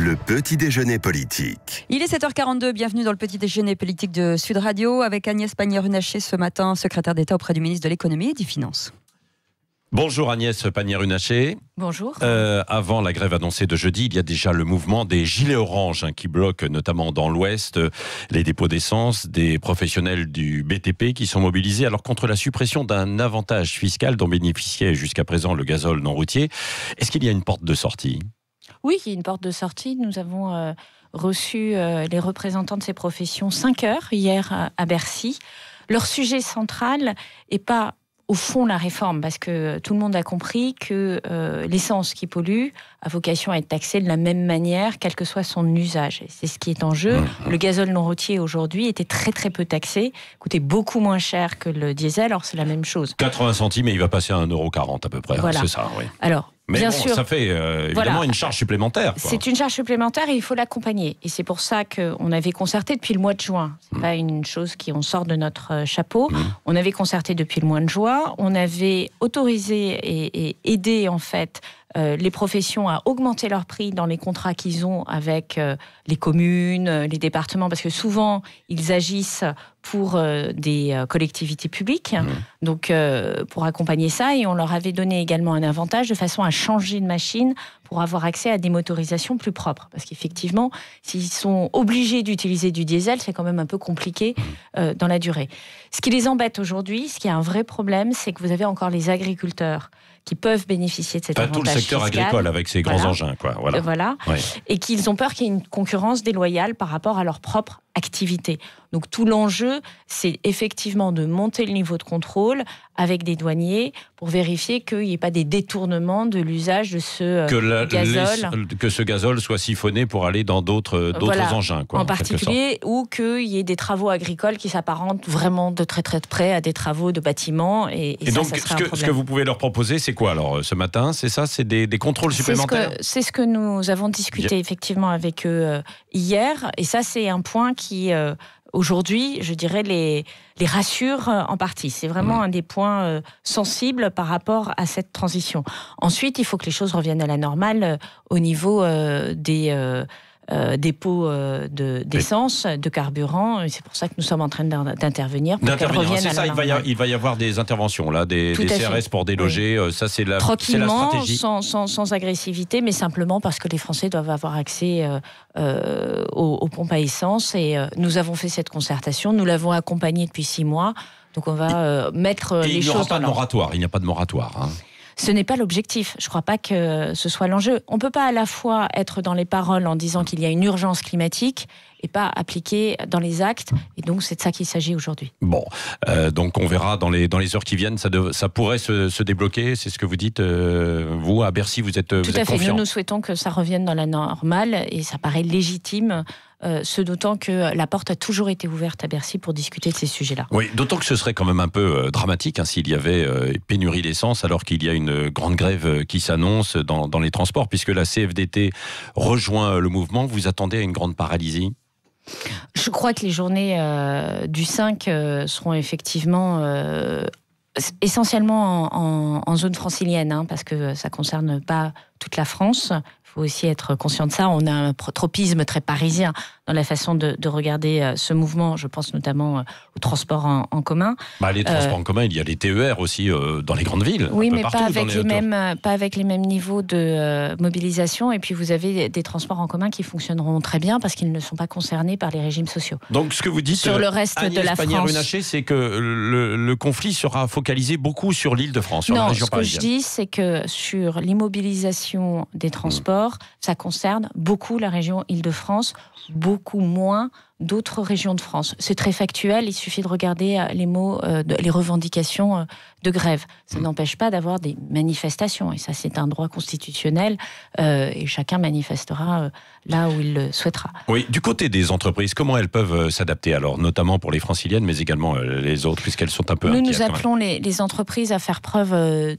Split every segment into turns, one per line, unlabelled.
Le petit déjeuner politique.
Il est 7h42, bienvenue dans le petit déjeuner politique de Sud Radio avec Agnès Pannier-Runacher ce matin, secrétaire d'État auprès du ministre de l'économie et des finances.
Bonjour Agnès Pannier-Runacher.
Bonjour.
Avant la grève annoncée de jeudi, il y a déjà le mouvement des gilets oranges qui bloquent notamment dans l'Ouest les dépôts d'essence, des professionnels du BTP qui sont mobilisés alors contre la suppression d'un avantage fiscal dont bénéficiait jusqu'à présent le gazole non routier. Est-ce qu'il y a une porte de sortie ?
Oui, il y a une porte de sortie. Nous avons reçu les représentants de ces professions 5 heures hier à Bercy. Leur sujet central n'est pas au fond la réforme, parce que tout le monde a compris que l'essence qui pollue a vocation à être taxée de la même manière, quel que soit son usage. Et c'est ce qui est en jeu. Le gazole non routier aujourd'hui était très très peu taxé, coûtait beaucoup moins cher que le diesel, alors c'est la même chose.
80 centimes et il va passer à 1,40 € à peu près,
voilà.
C'est ça, oui.
Alors,
mais
bien
bon,
sûr,
ça fait évidemment une charge supplémentaire.
C'est une charge supplémentaire et il faut l'accompagner. Et c'est pour ça qu'on avait concerté depuis le mois de juin. C'est pas une chose qu'on sort de notre chapeau. On avait concerté depuis le mois de juin. On avait autorisé et aidé en fait les professions à augmenter leurs prix dans les contrats qu'ils ont avec les communes, les départements, parce que souvent ils agissent pour des collectivités publiques, donc pour accompagner ça, et on leur avait donné également un avantage de façon à changer de machine pour avoir accès à des motorisations plus propres, parce qu'effectivement, s'ils sont obligés d'utiliser du diesel, c'est quand même un peu compliqué dans la durée. Ce qui les embête aujourd'hui, ce qui est un vrai problème, c'est que vous avez encore les agriculteurs qui peuvent bénéficier de cet avantage
tout le secteur
fiscal,
agricole avec ses grands engins, quoi.
Voilà.
Ouais.
Et qu'ils ont peur qu'il y ait une concurrence déloyale par rapport à leur propre activité. Donc tout l'enjeu, c'est effectivement de monter le niveau de contrôle avec des douaniers pour vérifier qu'il n'y ait pas des détournements de l'usage de ce gazole.
Que ce gazole soit siphonné pour aller dans d'autres engins, quoi,
en particulier, ou qu'il y ait des travaux agricoles qui s'apparentent vraiment de très très près à des travaux de bâtiments. Et ça,
donc,
ça serait un problème.
ce que vous pouvez leur proposer, c'est quoi alors ce matin ? C'est ça, c'est des contrôles supplémentaires ?
C'est ce que nous avons discuté effectivement avec eux hier. Et ça, c'est un point qui, aujourd'hui, je dirais, les rassure en partie. C'est vraiment un des points sensibles par rapport à cette transition. Ensuite, il faut que les choses reviennent à la normale au niveau des dépôts d'essence, de carburant. Et c'est pour ça que nous sommes en train d'intervenir pour qu'elles reviennent à la normale.
Il va y avoir des interventions, là, des CRS pour déloger. Oui. Ça, c'est la stratégie.
Sans agressivité, mais simplement parce que les Français doivent avoir accès aux pompes à essence. Et nous avons fait cette concertation. Nous l'avons accompagnée depuis 6 mois. Donc on va mettre les choses.
Il n'y aura pas de moratoire. Il n'y a pas de moratoire. Hein.
Ce n'est pas l'objectif. Je ne crois pas que ce soit l'enjeu. On ne peut pas à la fois être dans les paroles en disant qu'il y a une urgence climatique et pas appliquer dans les actes. Et donc, c'est de ça qu'il s'agit aujourd'hui.
Bon, donc on verra dans les heures qui viennent. Ça pourrait se débloquer. C'est ce que vous dites. Vous, à Bercy, vous êtes confiant.
Tout à fait. Nous souhaitons que ça revienne dans la normale et ça paraît légitime. Ce d'autant que la porte a toujours été ouverte à Bercy pour discuter de ces sujets-là.
Oui, d'autant que ce serait quand même un peu dramatique s'il y avait pénurie d'essence alors qu'il y a une grande grève qui s'annonce dans les transports, puisque la CFDT rejoint le mouvement. Vous attendez à une grande paralysie ?
Je crois que les journées du 5 seront effectivement essentiellement en zone francilienne, parce que ça ne concerne pas toute la France. Il faut aussi être conscient de ça. On a un tropisme très parisien dans la façon de regarder ce mouvement. Je pense notamment aux transports en commun.
Les transports en commun, il y a les TER aussi dans les grandes villes.
Oui, mais pas avec les mêmes niveaux de mobilisation. Et puis vous avez des transports en commun qui fonctionneront très bien parce qu'ils ne sont pas concernés par les régimes sociaux.
Donc ce que vous dites
sur le reste de la France,
Pannier-Runacher, c'est que le conflit sera focalisé beaucoup sur l'Île-de-France, sur la région parisienne.
Ce que je dis, c'est que sur l'immobilisation des transports, ça concerne beaucoup la région Île-de-France, beaucoup moins d'autres régions de France. C'est très factuel, il suffit de regarder les revendications de grève. Ça n'empêche pas d'avoir des manifestations, et ça c'est un droit constitutionnel, et chacun manifestera là où il le souhaitera.
Oui, du côté des entreprises, comment elles peuvent s'adapter alors, notamment pour les franciliennes, mais également les autres, puisqu'elles sont un peu inquiètes.
Nous appelons les entreprises à faire preuve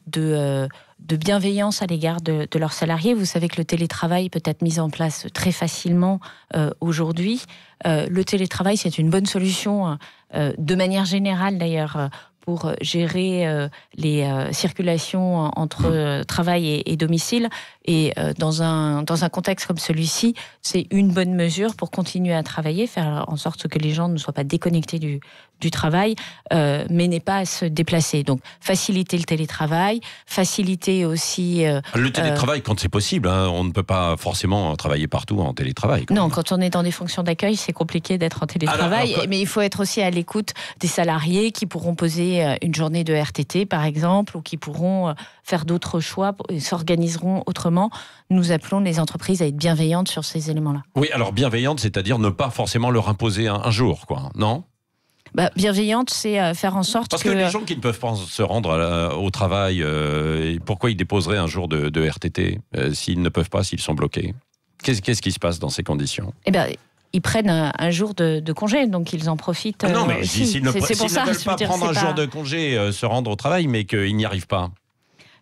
de bienveillance à l'égard de leurs salariés. Vous savez que le télétravail peut être mis en place très facilement aujourd'hui. Le télétravail, c'est une bonne solution, de manière générale d'ailleurs, pour gérer les circulations entre travail et domicile. Et dans un contexte comme celui-ci, c'est une bonne mesure pour continuer à travailler, faire en sorte que les gens ne soient pas déconnectés du travail, mais n'aient pas à se déplacer. Donc, faciliter le télétravail, faciliter aussi...
le télétravail, quand c'est possible, hein, on ne peut pas forcément travailler partout en télétravail.
Non, quand on est dans des fonctions d'accueil, c'est compliqué d'être en télétravail, mais il faut être aussi à l'écoute des salariés qui pourront poser une journée de RTT, par exemple, ou qui pourront faire d'autres choix, s'organiseront autrement. Nous appelons les entreprises à être bienveillantes sur ces éléments-là.
Oui, alors bienveillante, c'est-à-dire ne pas forcément leur imposer un jour, quoi, non ?
Bienveillante, c'est faire en sorte
Parce que les gens qui ne peuvent pas se rendre au travail, pourquoi ils déposeraient un jour de RTT s'ils ne peuvent pas, s'ils sont bloqués ? Qu'est-ce qui se passe dans ces conditions ?
Ils prennent un jour de congé, donc ils en profitent.
Non, mais s'ils ne veulent pas
dire,
prendre un jour de congé, se rendre au travail, mais qu'ils n'y arrivent pas.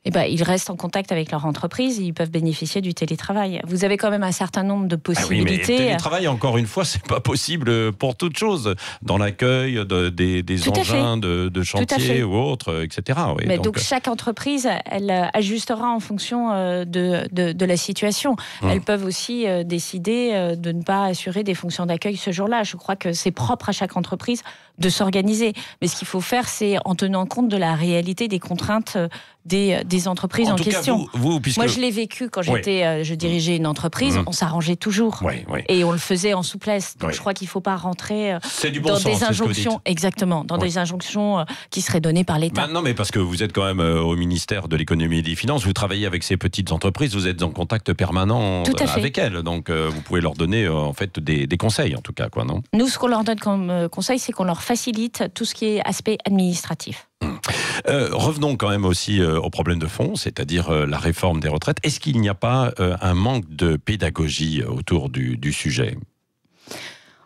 Ils restent en contact avec leur entreprise et ils peuvent bénéficier du télétravail. Vous avez quand même un certain nombre de possibilités.
Oui, mais le télétravail, encore une fois, c'est pas possible pour toute chose. Dans l'accueil des engins de chantier ou autres, etc. Oui,
mais donc chaque entreprise, elle ajustera en fonction de la situation. Elles peuvent aussi décider de ne pas assurer des fonctions d'accueil ce jour-là. Je crois que c'est propre à chaque entreprise de s'organiser. Mais ce qu'il faut faire, c'est en tenant compte de la réalité des contraintes des entreprises en question.
Puisque...
Moi, je l'ai vécu quand je dirigeais une entreprise. On s'arrangeait toujours. Et on le faisait en souplesse. Donc, je crois qu'il ne faut pas rentrer dans des injonctions. Exactement, dans des injonctions qui seraient données par l'État.
Non, mais parce que vous êtes quand même au ministère de l'économie et des finances. Vous travaillez avec ces petites entreprises. Vous êtes en contact permanent avec elles. Donc, vous pouvez leur donner en fait des conseils, en tout cas, quoi, non ?
Nous, ce qu'on leur donne comme conseil, c'est qu'on leur facilite tout ce qui est aspect administratif.
Revenons quand même aussi au problème de fond, c'est-à-dire la réforme des retraites. Est-ce qu'il n'y a pas un manque de pédagogie autour du sujet ?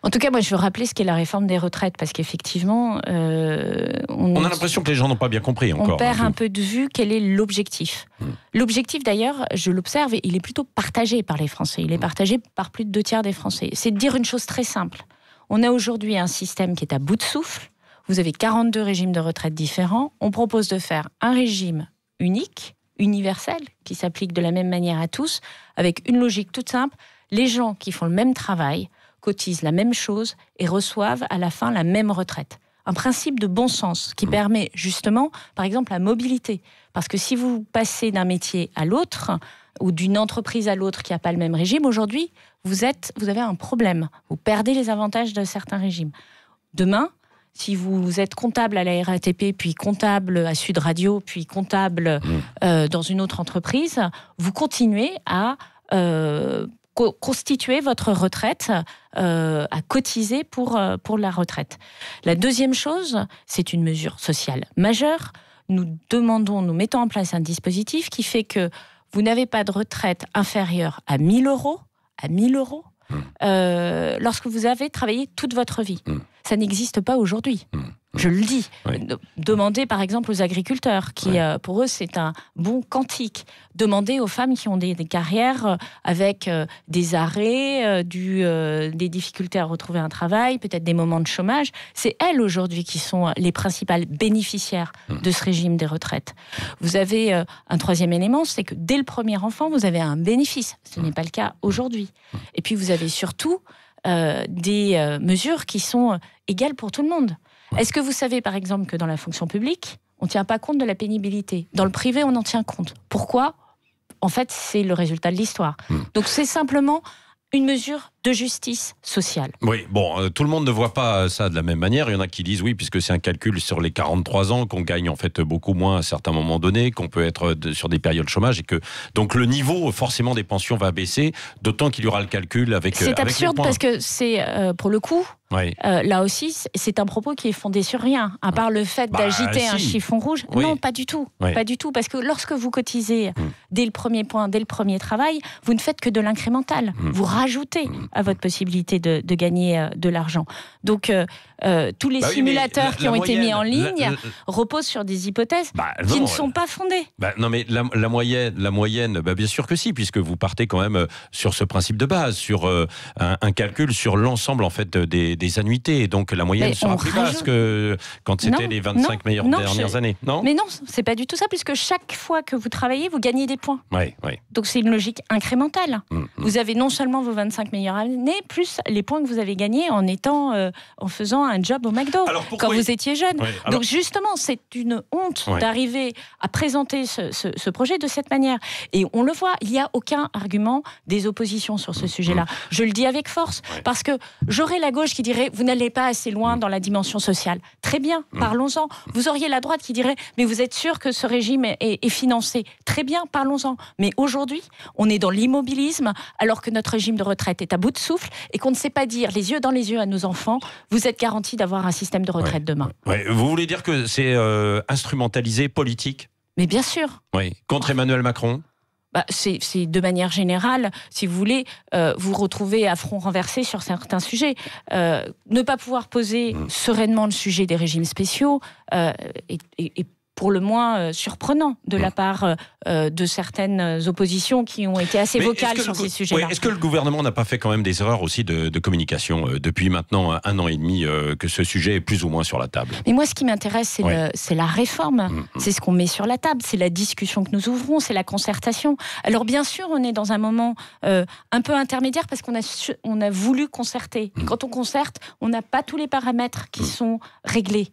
En tout cas, moi, je veux rappeler ce qu'est la réforme des retraites, parce qu'effectivement... on
a l'impression que les gens n'ont pas bien compris encore.
On perd un peu de vue quel est l'objectif. L'objectif, d'ailleurs, je l'observe, et il est plutôt partagé par les Français. Il est partagé par plus de 2/3 des Français. C'est de dire une chose très simple. On a aujourd'hui un système qui est à bout de souffle. Vous avez 42 régimes de retraite différents. On propose de faire un régime unique, universel, qui s'applique de la même manière à tous, avec une logique toute simple. Les gens qui font le même travail cotisent la même chose et reçoivent à la fin la même retraite. Un principe de bon sens qui permet justement, par exemple, la mobilité. Parce que si vous passez d'un métier à l'autre, ou d'une entreprise à l'autre qui n'a pas le même régime, aujourd'hui, vous avez un problème. Vous perdez les avantages de certains régimes. Demain, si vous êtes comptable à la RATP, puis comptable à Sud Radio, puis comptable dans une autre entreprise, vous continuez à constituer votre retraite, à cotiser pour la retraite. La deuxième chose, c'est une mesure sociale majeure. Nous mettons en place un dispositif qui fait que vous n'avez pas de retraite inférieure à 1 000 euros, lorsque vous avez travaillé toute votre vie. Ça n'existe pas aujourd'hui. Je le dis. Demandez par exemple aux agriculteurs, qui pour eux c'est un bon cantique. Demandez aux femmes qui ont des carrières avec des arrêts, des difficultés à retrouver un travail, peut-être des moments de chômage. C'est elles aujourd'hui qui sont les principales bénéficiaires de ce régime des retraites. Vous avez un troisième élément, c'est que dès le premier enfant, vous avez un bénéfice. Ce n'est pas le cas aujourd'hui. Et puis vous avez surtout des mesures qui sont égales pour tout le monde. Est-ce que vous savez, par exemple, que dans la fonction publique, on ne tient pas compte de la pénibilité ? Dans le privé, on en tient compte. Pourquoi ? En fait, c'est le résultat de l'histoire. Donc, c'est simplement une mesure de justice sociale.
Oui, bon, tout le monde ne voit pas ça de la même manière. Il y en a qui disent oui, puisque c'est un calcul sur les 43 ans, qu'on gagne en fait beaucoup moins à certains moments donnés, qu'on peut être sur des périodes de chômage, et que donc le niveau forcément des pensions va baisser, d'autant qu'il y aura le calcul avec.
C'est absurde parce que c'est pour le coup. Là aussi, c'est un propos qui est fondé sur rien, à part le fait d'agiter un chiffon rouge. Non, pas du tout. Pas du tout, parce que lorsque vous cotisez dès le premier point, dès le premier travail, vous ne faites que de l'incrémental. Vous rajoutez à votre possibilité de gagner de l'argent. Donc, tous les simulateurs qui ont été mis en ligne reposent sur des hypothèses qui ne sont pas fondées.
Non, mais la moyenne, bien sûr que si, puisque vous partez quand même sur ce principe de base, sur un calcul sur l'ensemble en fait des annuités. Et donc la moyenne sera plus basse que quand c'était les 25 meilleures dernières années. Non,
mais non, c'est pas du tout ça, puisque chaque fois que vous travaillez, vous gagnez des points.
Oui.
Donc c'est une logique incrémentale. Vous avez non seulement vos 25 meilleures années, plus les points que vous avez gagnés en faisant un job au McDo quand vous étiez jeune. Donc justement, c'est une honte d'arriver à présenter ce projet de cette manière. Et on le voit, il n'y a aucun argument des oppositions sur ce sujet-là. Je le dis avec force, parce que j'aurais la gauche qui dirait « vous n'allez pas assez loin dans la dimension sociale ». Très bien, parlons-en. Vous auriez la droite qui dirait « mais vous êtes sûr que ce régime est financé ». Très bien, parlons-en. Mais aujourd'hui, on est dans l'immobilisme alors que notre régime de retraite est à bout de souffle et qu'on ne sait pas dire les yeux dans les yeux à nos enfants « vous êtes garantis d'avoir un système de retraite demain ».
Vous voulez dire que c'est instrumentalisé politique ?
Mais bien sûr.
Oui. Contre Emmanuel Macron ?
C'est de manière générale, si vous voulez, vous retrouvez à front renversé sur certains sujets. Ne pas pouvoir poser sereinement le sujet des régimes spéciaux est pour le moins surprenant de la part de certaines oppositions qui ont été assez vocales sur ces sujets-là.
Est-ce que le gouvernement n'a pas fait quand même des erreurs aussi de communication depuis maintenant 1 an et demi que ce sujet est plus ou moins sur la table ?
Mais moi, ce qui m'intéresse, c'est la réforme. C'est ce qu'on met sur la table, c'est la discussion que nous ouvrons, c'est la concertation. Alors bien sûr, on est dans un moment un peu intermédiaire parce qu'on a voulu concerter. Et quand on concerte, on n'a pas tous les paramètres qui sont réglés.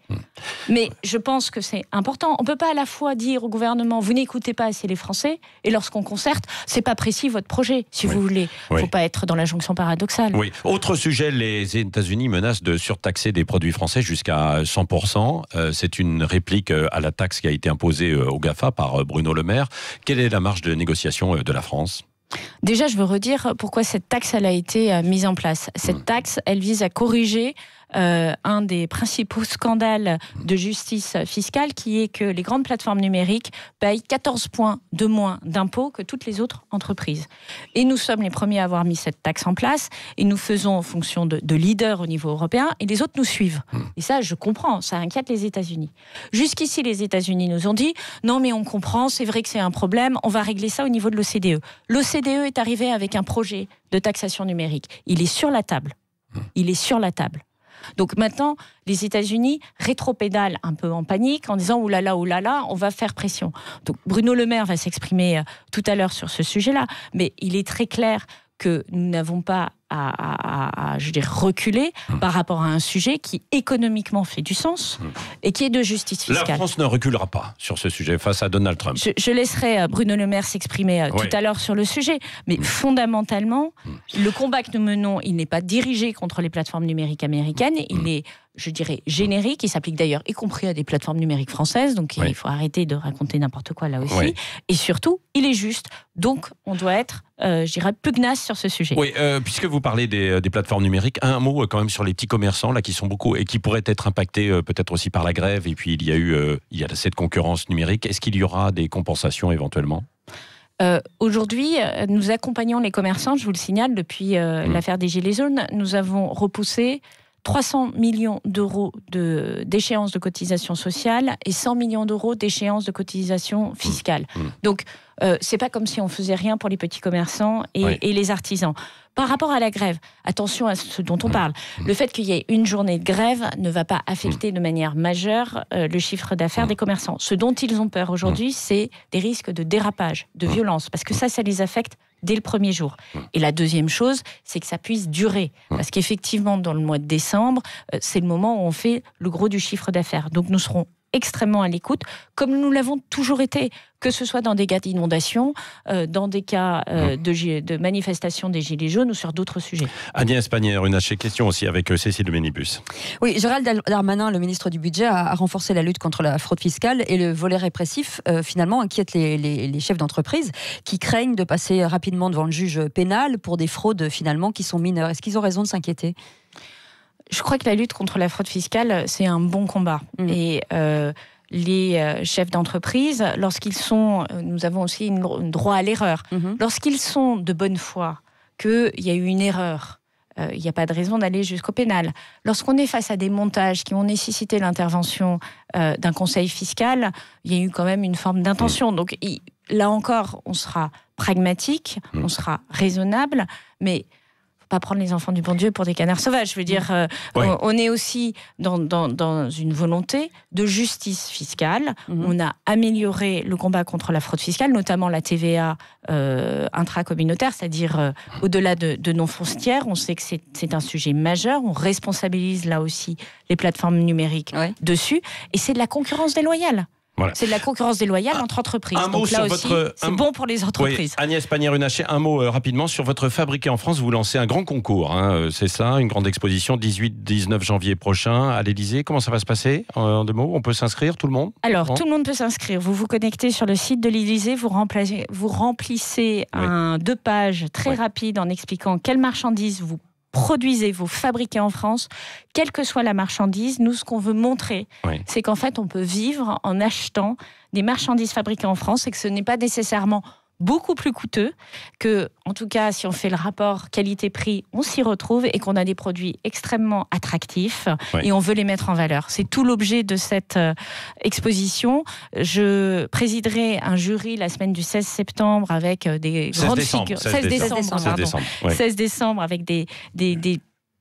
Mais je pense que c'est important. On ne peut pas à la fois dire au gouvernement vous n'écoutez pas assez les Français et lorsqu'on concerte, c'est pas précis votre projet, si vous voulez. Il ne faut pas être dans la jonction paradoxale.
Oui. Autre sujet, les États-Unis menacent de surtaxer des produits français jusqu'à 100%. C'est une réplique à la taxe qui a été imposée au GAFA par Bruno Le Maire. Quelle est la marge de négociation de la France ?
Déjà, je veux redire pourquoi cette taxe elle a été mise en place. Cette taxe, elle vise à corriger un des principaux scandales de justice fiscale, qui est que les grandes plateformes numériques payent 14 points de moins d'impôts que toutes les autres entreprises. Et nous sommes les premiers à avoir mis cette taxe en place, et nous faisons en fonction de leaders au niveau européen, et les autres nous suivent. Et ça, je comprends, ça inquiète les États-Unis. Jusqu'ici, les États-Unis nous ont dit « Non, mais on comprend, c'est vrai que c'est un problème, on va régler ça au niveau de l'OCDE ». L'OCDE est arrivé avec un projet de taxation numérique. Il est sur la table. Il est sur la table. Donc maintenant, les États-Unis rétropédalent un peu en panique en disant « oulala, on va faire pression ». Donc Bruno Le Maire va s'exprimer tout à l'heure sur ce sujet-là, mais il est très clair que nous n'avons pas à reculer par rapport à un sujet qui économiquement fait du sens et qui est de justice fiscale.
La France ne reculera pas sur ce sujet face à Donald Trump.
Je laisserai Bruno Le Maire s'exprimer tout à l'heure sur le sujet, mais fondamentalement, le combat que nous menons, il n'est pas dirigé contre les plateformes numériques américaines, il est, je dirais, générique, il s'applique d'ailleurs y compris à des plateformes numériques françaises, donc il faut arrêter de raconter n'importe quoi là aussi, et surtout, il est juste, donc on doit être, je dirais, pugnace sur ce sujet.
Oui, puisque vous parlez des plateformes numériques, un mot quand même sur les petits commerçants là qui sont beaucoup et qui pourraient être impactés peut-être aussi par la grève, et puis il y a cette concurrence numérique. Est-ce qu'il y aura des compensations éventuellement ?
Aujourd'hui, nous accompagnons les commerçants, je vous le signale, depuis l'affaire des Gilets jaunes. Nous avons repoussé 300 millions d'euros d'échéances de cotisation sociale et 100 millions d'euros d'échéances de cotisation fiscale. Donc, c'est pas comme si on faisait rien pour les petits commerçants et les artisans. Par rapport à la grève, attention à ce dont on parle. Le fait qu'il y ait une journée de grève ne va pas affecter de manière majeure le chiffre d'affaires des commerçants. Ce dont ils ont peur aujourd'hui, c'est des risques de dérapage, de violence, parce que ça les affecte dès le premier jour. Et la deuxième chose, c'est que ça puisse durer. Parce qu'effectivement, dans le mois de décembre, c'est le moment où on fait le gros du chiffre d'affaires. Donc nous serons extrêmement à l'écoute, comme nous l'avons toujours été, que ce soit dans des cas d'inondation, dans des cas de manifestation des Gilets jaunes ou sur d'autres sujets.
Agnès Pannier-Runacher, question aussi avec Cécile Bénibus.
Oui, Gérald Darmanin, le ministre du Budget, a renforcé la lutte contre la fraude fiscale, et le volet répressif, finalement, inquiète les chefs d'entreprise qui craignent de passer rapidement devant le juge pénal pour des fraudes, finalement, qui sont mineures. Est-ce qu'ils ont raison de s'inquiéter ?
Je crois que la lutte contre la fraude fiscale, c'est un bon combat. Et les chefs d'entreprise, lorsqu'ils sont... Nous avons aussi un droit à l'erreur. Lorsqu'ils sont de bonne foi, qu'il y a eu une erreur il n'y a pas de raison d'aller jusqu'au pénal. Lorsqu'on est face à des montages qui ont nécessité l'intervention d'un conseil fiscal, il y a eu quand même une forme d'intention. Donc là encore, on sera pragmatique, on sera raisonnable, mais pas prendre les enfants du bon Dieu pour des canards sauvages. Je veux dire, on est aussi dans une volonté de justice fiscale. On a amélioré le combat contre la fraude fiscale, notamment la TVA intracommunautaire, c'est-à-dire au-delà de nos frontières. On sait que c'est un sujet majeur. On responsabilise là aussi les plateformes numériques dessus. Et c'est de la concurrence déloyale. Voilà. C'est de la concurrence déloyale entre entreprises. Donc là aussi, c'est bon pour les entreprises.
Oui. Agnès Pannier-Runacher, un mot rapidement sur votre Fabriqué en France. Vous lancez un grand concours, c'est ça, une grande exposition 18-19 janvier prochain à l'Élysée. Comment ça va se passer en 2 mots? On peut s'inscrire, tout le monde?
Alors, tout le monde peut s'inscrire. Vous vous connectez sur le site de l'Élysée, vous remplissez 2 pages très rapides en expliquant quelles marchandises vous produisez, vous fabriquez en France, quelle que soit la marchandise. Nous, ce qu'on veut montrer, c'est qu'en fait, on peut vivre en achetant des marchandises fabriquées en France et que ce n'est pas nécessairement beaucoup plus coûteux, que, en tout cas, si on fait le rapport qualité-prix, on s'y retrouve et qu'on a des produits extrêmement attractifs et on veut les mettre en valeur. C'est tout l'objet de cette exposition. Je présiderai un jury la semaine du 16 septembre avec des grandes figures. 16 décembre avec des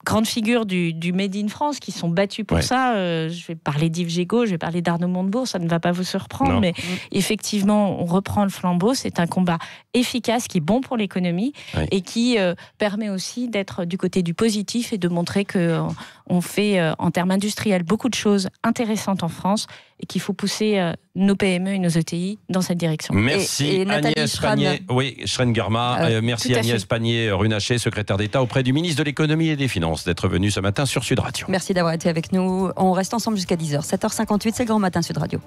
grandes figures du Made in France qui sont battues pour ça. Je vais parler d'Yves Gégaud, je vais parler d'Arnaud Montebourg, ça ne va pas vous surprendre, mais effectivement, on reprend le flambeau. C'est un combat efficace qui est bon pour l'économie et qui permet aussi d'être du côté du positif et de montrer qu'on fait, en termes industriels, beaucoup de choses intéressantes en France et qu'il faut pousser nos PME et nos ETI dans cette direction.
Merci
et
Agnès Pannier. Oui, Schrein-Garma. Merci Agnès Pannier-Runacher, secrétaire d'État auprès du ministre de l'Économie et des Finances, d'être venue ce matin sur Sud Radio.
Merci d'avoir été avec nous. On reste ensemble jusqu'à 10h. 7h58, c'est le Grand Matin Sud Radio.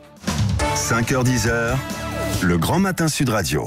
5h-10h, le Grand Matin Sud Radio.